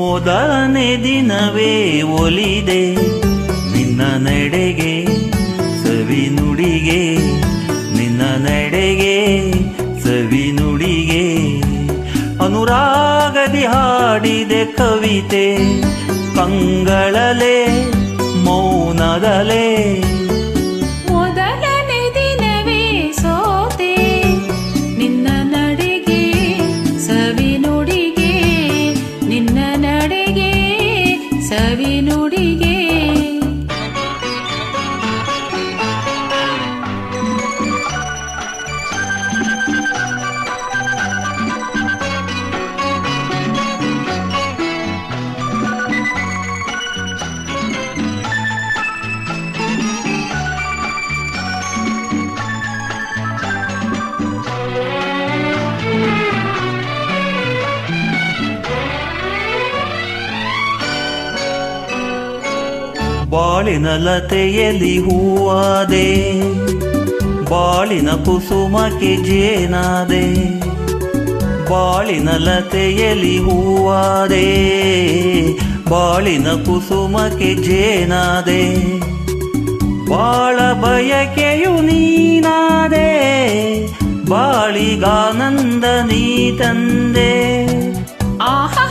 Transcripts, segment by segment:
ಮೊದಲನೇ ದಿನವೇ ಒಲಿದೆ ನಿನ್ನ ನಡೆಗೆ ಸವಿ ನುಡಿಗೆ, ನಿನ್ನ ನಡೆಗೆ ಸವಿ ನುಡಿಗೆ. ಅನುರಾಗದಿ ಹಾಡಿದೆ ಕವಿತೆ ಕಂಗಳಲೆ ಮೌನದಲೆ. ಮೊದಲನೇ ದಿನವೇ ಸೋತೆ ನಿನ್ನ ನಡೆಗೆ ಸವಿ ನುಡಿಗೆ, ನಿನ್ನ ನಡೆಗೆ ಸವಿ ನುಡಿಗೆ. ಬಾಳಿನ ಲತೆಯಲ್ಲಿ ಹೂವಾದೆ, ಬಾಳಿನ ಕುಸುಮಕ್ಕೆ ಜೇನಾದೆ. ಬಾಳಿನ ಲತೆಯಲ್ಲಿ ಹೂವಾದೆ, ಬಾಳಿನ ಕುಸುಮಕ್ಕೆ ಜೇನಾದೆ. ಬಾಳ ಬಯಕೆಯು ನೀನಾದೆ, ಬಾಳಿಗಾನಂದ ನೀ ತಂದೆ. ಆಹಾ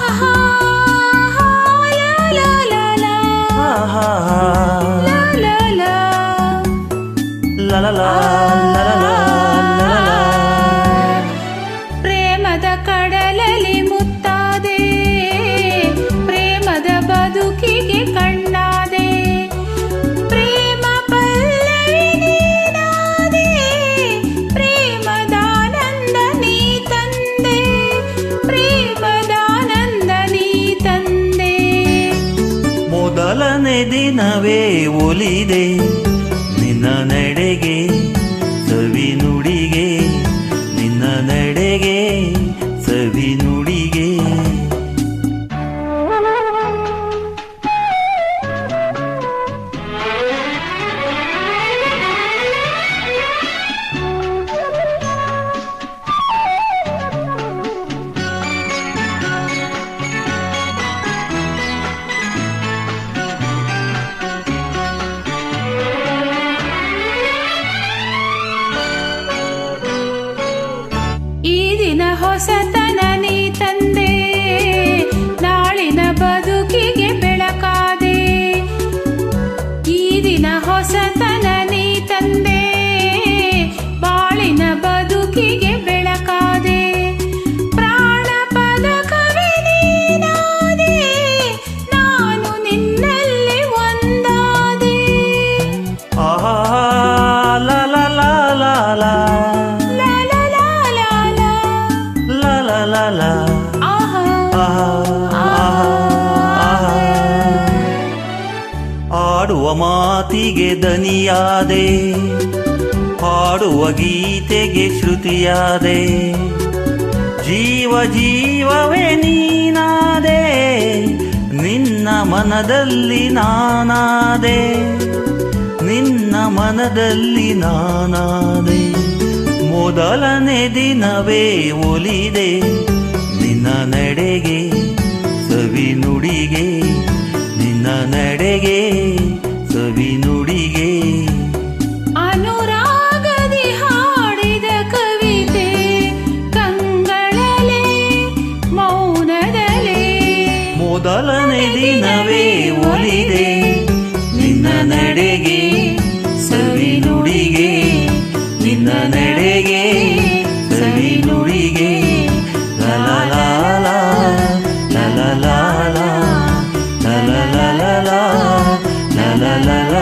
ಪ್ರೇಮದ ಕಡಲಲ್ಲಿ ಮುತ್ತಾದೆ, ಪ್ರೇಮದ ಬದುಕಿಗೆ ಕಣ್ಣಾದೆ. ಪ್ರೇಮ ಪಲ್ಲವಿ ನೀನಾದೆ, ಪ್ರೇಮದಾನಂದ ನೀ ತಂದೆ, ಪ್ರೇಮದಾನಂದ ನೀ ತಂದೆ. ಮೊದಲನೇ ದಿನವೇ ಒಲಿದೆ ನಿನ್ನ ನಡೆಗೆ ಸವಿ ನುಡಿಗೆ, ನಿನ್ನ ನಡೆಗೆ ಸವಿ ನುಡಿಗೆ. ಹೊಸತನ ನೀ ತಂದೆ, ನಾಳಿನ ಬದುಕಿಗೆ ಬೆಳಕಾದೆ. ಈ ದಿನ ಹೊಸತನ ನೀ ತಂದೆ, ಬಾಳಿನ ಬದುಕಿಗೆ ಬೆಳಕಾದೆ. ಪ್ರಾಣ ಪದಕವೇ ನೀನಾದೆ, ನಾನು ನಿನ್ನಲ್ಲಿ ಒಂದಾದೆ. ಆಹಾ ಲಾ ಲಾ ಲಾ ಲಾ ಲಾ ಆಡುವ ಮಾತಿಗೆ ದನಿಯಾದೆ, ಹಾಡುವ ಗೀತೆಗೆ ಶ್ರುತಿಯಾದೆ. ಜೀವ ಜೀವವೇ ನೀನಾದೆ, ನಿನ್ನ ಮನದಲ್ಲಿ ನಾನಾದೆ, ನಿನ್ನ ಮನದಲ್ಲಿ ನಾನಾದೆ. ಮೊದಲನೇ ದಿನವೇ ಒಲಿದೆ ನಿನ್ನ ನಡೆಗೆ ಸವಿ ನುಡಿಗೆ, ನಿನ್ನ ನಡೆಗೆ ಸವಿ ನುಡಿಗೆ. ಅನುರಾಗದಿ ಹಾಡಿದ ಕವಿತೆ ಕಂಗಳಲೆ ಮೌನದಲೆ. ಮೊದಲನೇ ದಿನವೇ ಒಲಿದೆ ನಿನ್ನ ನಡೆಗೆ ಸವಿ ನುಡಿಗೆ, ನಿನ್ನ ನಡೆಗೆ ಸವಿ ನುಡಿಗೆ. ಲಾ ಲಾ ಲಾ ಲಾ ಲಾ ಲಾ ಲಾ ಲಾ ಲಾ ಲಾ ಲಾ ಲಾ ಲಾ ಲಾ.